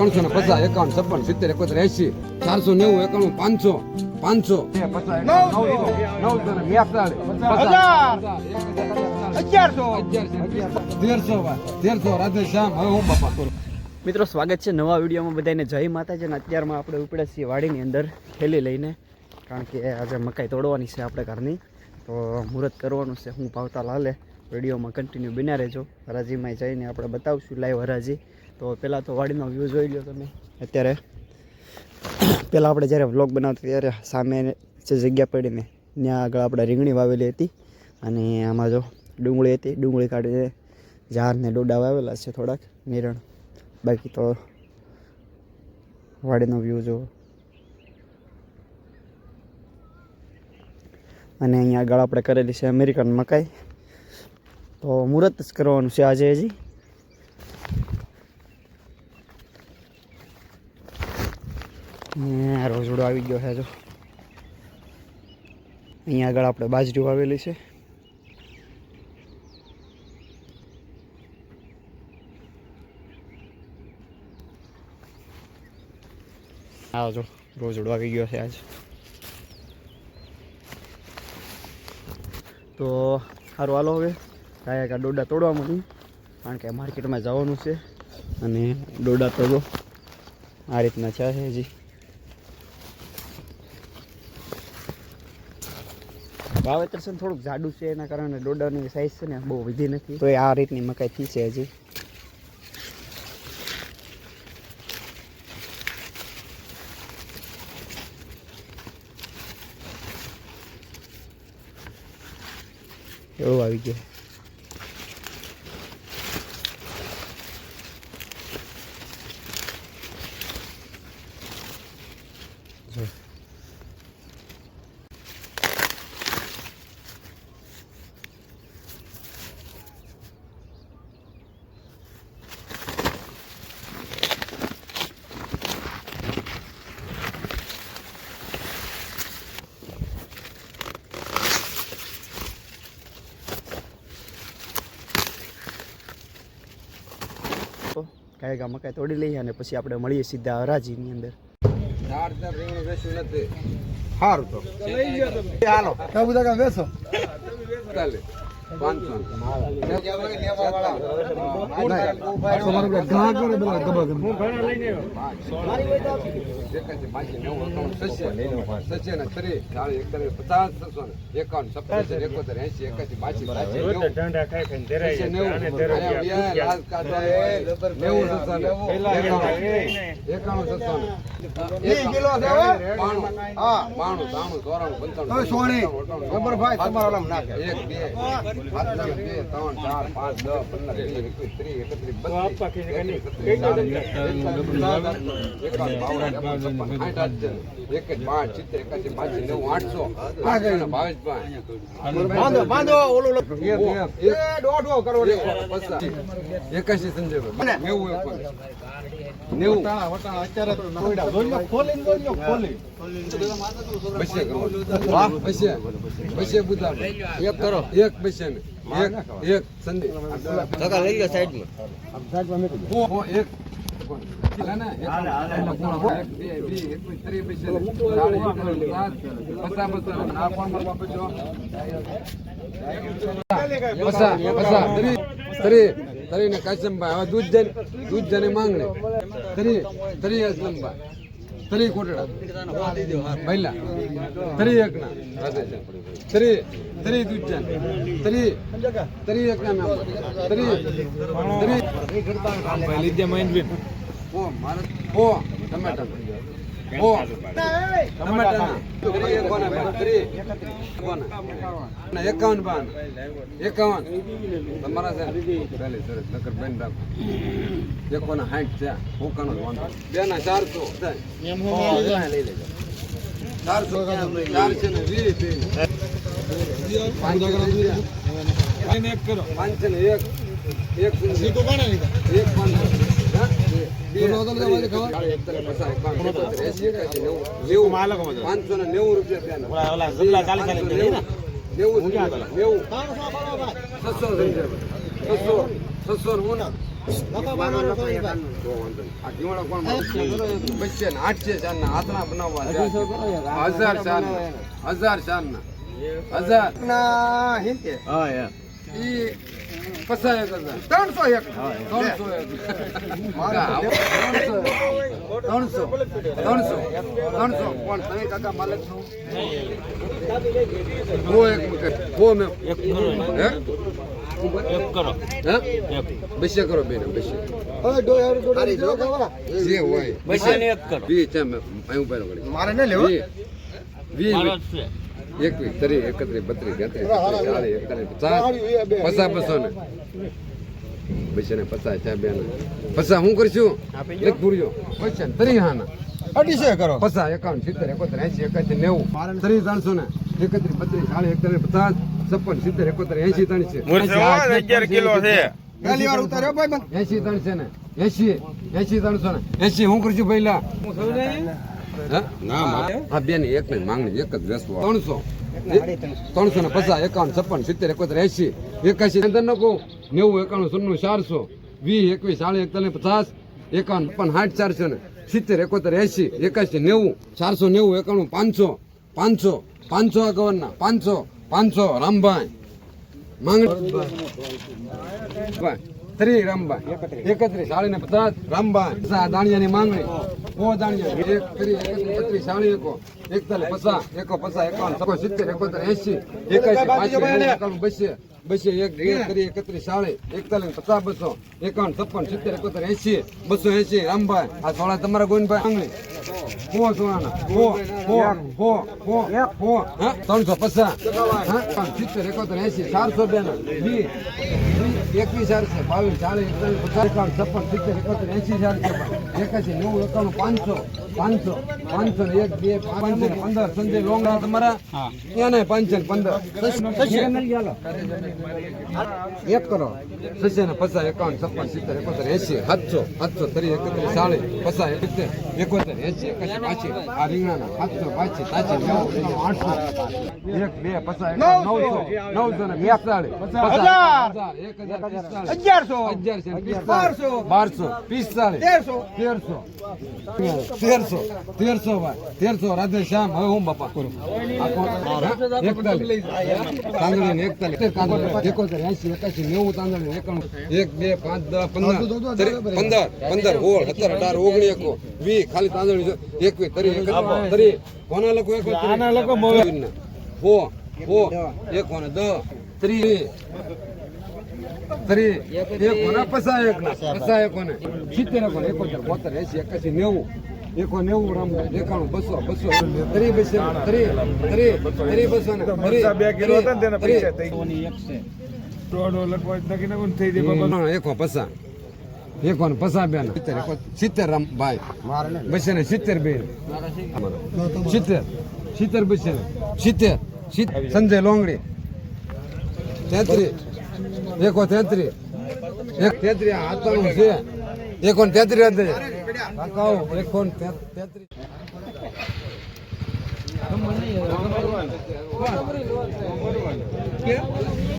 350 51 56 70 71 80 490 91 500 500 રાધે શ્યામ. હવે હું બાપા મિત્રો સ્વાગત છે નવા વિડીયોમાં. બધાને જય માતાજી. અને અત્યારમાં આપણે ઉપડ્યા છીએ વાડીની અંદર થેલી લઈને, કારણ કે આજે મકાઈ તોડવાની છે આપણે ઘરની, તો મુહૂર્ત કરવાનું છે. હું ભાવતા લાલે વિડીયોમાં કન્ટિન્યુ બન્યા રહેજો. હરાજીમાં જઈને આપણે બતાવશું લાઈવ હરાજી. તો પહેલાં તો વાડીનો વ્યૂ જોઈ લો તમે. અત્યારે પહેલાં આપણે જ્યારે વ્લોગ બનાવતા ત્યારે સામે જે જગ્યા પડીને ત્યાં આગળ આપણે રીંગણી વાવેલી હતી, અને આમાં જો ડુંગળી હતી. ડુંગળી કાઢીને ઝાડને ડોડા વાવેલા છે થોડાક નિરણ. બાકી તો વાડીનો વ્યૂ જુઓ. અને અહીંયા આગળ આપણે કરેલી છે અમેરિકન મકાઈ. તો મુહૂર્ત જ કરવાનું છે આજે હજી. ને રોજડો આવી ગયો છે જો. અહીંયા આગળ આપણે બાજરી વાવેલી છે. આવો જો રોજડો આવી ગયો છે આજ. તો સારું હાલો હવે કાંઈ ડોડા તોડવા માંડી, કારણ કે માર્કેટમાં જવાનું છે. અને ડોડા તો જો આ રીતના છે હજી. વાવેતર છે ને થોડુંક જાડું છે, એના કારણે ડોડાની સાઈઝ છે ને બહુ વધી નથી. તો આ રીતની મકાઈ થઈ છે હજી. એવું આવી ગયું. કાંઈ મકાઈ તોડી લઈએ અને પછી આપણે મળીએ સીધા હરાજીની અંદર. સારું તો હાલો બધા કામ બેસો. તરીને કાશમભાઈ હવે દૂધ જને માંગણે તરી અસલમભાઈ તરી કોટડા પહેલા તરી એકના તરી દૂધજન તરી એકના નામ તરી લીધે માઇન્ડ ઓ મારે ઓ ટમેટા ઓ ટમેટા 51 તમારા છે પહેલે સરસ નકર બેન રાખ 51 છે હું કનો વાંધો બેના 400 એમ હું લઈ લેજો 400 4 છે ને 20 5 એક કરો 5 છે ને એક સીધો કોને એક 500 ₹590 તો વાંધો નહીં. આ જીવણો કોણ બચશે ને 800 ચારના હાથના બનાવવા છે. 1000 ચારના 1000 ચારના 1000 ઈ 50,000 301 300 કોણ તમે કાકા માલિક છો? વો એક વો મે એક કરો હે બસે કરો બેન બસે જે હોય બસે ને એક કરો બી છે મે અહીં ઉપર કરી મારે ન લેવો 20 21 30 31 32 33 40 41 50 50 ને બસે ને 50 ચા બેન 50 હું કરશું એક પૂર્યો બસે ને 30 હાના 250 કરો 50 51 70 71 80 81 90 30 300 ને 31 32 40 41 50 56 70 71 80 11 કિલો છે પહેલી વાર ઉતાર્યો ભાઈ બંધ 80 300 ને 80 300 ને 80 હું કરશું પહેલા હા બેન એક ને માંગણી એક જ વેસવો 300 300 ને 50 51 56 70 71 80 81 અંદર નો કહું 90 91 90 400 20 21 40 41 50 51 60 400 ને 70 71 80 81 90 490 91 500 500 500 આ ગવરના 500 500 રામભાઈ માંગણી 3 રામભાઈ 31 40 ને 50 રામભાઈ દાણિયાની માંગણી ઓ દાણિયા 1 કરી 31 40 41 50 51 70 બસે 1 કરી 31 40 41 50 51 56 70 71 80 રામભાઈ આ સોળા તમારા ગોવિંદભાઈ માંગણી હો સોળાના હો હા 350 હા 70 71 80 400 બેન 20 21 400 22 40 41 50 51 70 71 80 400 81 90 91 500 500 ને 1 2 5 15 સંજય લોંગડા તમારા એને 5 15 એક કરો 650 51 56 70 71 80 700 730 31 40 50 71 80 81 આ રીંગણાના 700 85 800 1 2 50 1300 રાધે શ્યામ હવે હું બાપા કરું 41 તાંદળી 71 80 81 90 તાંદળી 91 1 2 5 10 15 15 હોળ 17 18 19 20 ખાલી તાંદળી 21 30 કોના લખો એક આના લખો હો એક કોને 10 30 એક કોના 50 કોને 70 કોને 71 72 80 81 90 રામ 91 200 3 બસે 3 બસો ને 2 કિલો હતા ને તેના પૈસા થઈ ટોડો લખવા નકી નકું થઈ દે બાબા એક 50 એક કોને 50 બેન 70 રામ ભાઈ બસે ને 70 બેન 70 બસે ને 70 સંજય લોંગડી 33 એક 33 એક 33 હાથનું છે એક 33 હતી કાકાઓ એક 33